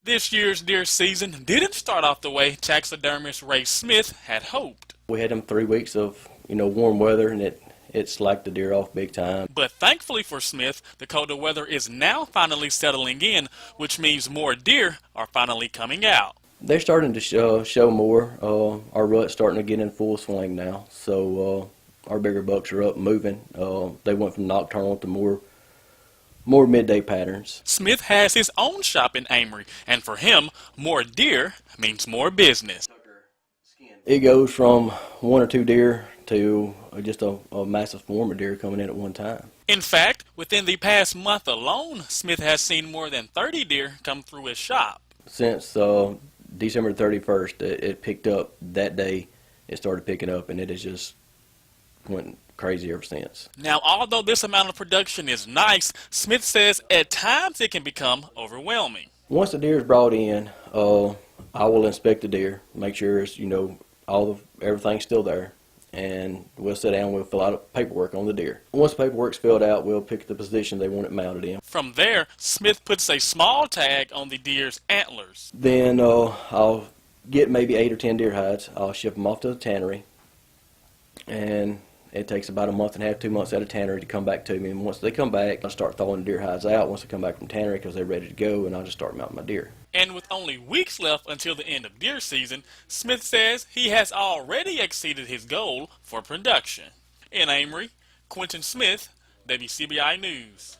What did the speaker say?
This year's deer season didn't start off the way taxidermist Ray Smith had hoped. We had them 3 weeks of warm weather, and it slacked the deer off big time. But thankfully for Smith, the colder weather is now finally settling in, which means more deer are finally coming out. They're starting to show more. Our rut's starting to get in full swing now, so our bigger bucks are up moving. They went from nocturnal to more midday patterns. Smith has his own shop in Amory, and for him, more deer means more business. It goes from 1 or 2 deer to just a massive swarm of deer coming in at one time. In fact, within the past month alone, Smith has seen more than 30 deer come through his shop. Since December 31st, it picked up that day. It started picking up, and it has just went crazy ever since. Now, although this amount of production is nice, Smith says at times it can become overwhelming. Once the deer is brought in, I will inspect the deer, make sure it's everything's still there, and we'll sit down and we'll fill out paperwork on the deer. Once the paperwork's filled out, we'll pick the position they want it mounted in. From there, Smith puts a small tag on the deer's antlers. Then I'll get maybe 8 or 10 deer hides. I'll ship them off to the tannery, and it takes about a month and a half, 2 months out of tannery to come back to me. And once they come back, I start throwing the deer hides out once they come back from tannery because they're ready to go, and I'll just start mounting my deer. And with only weeks left until the end of deer season, Smith says he has already exceeded his goal for production. In Amory, Quentin Smith, WCBI News.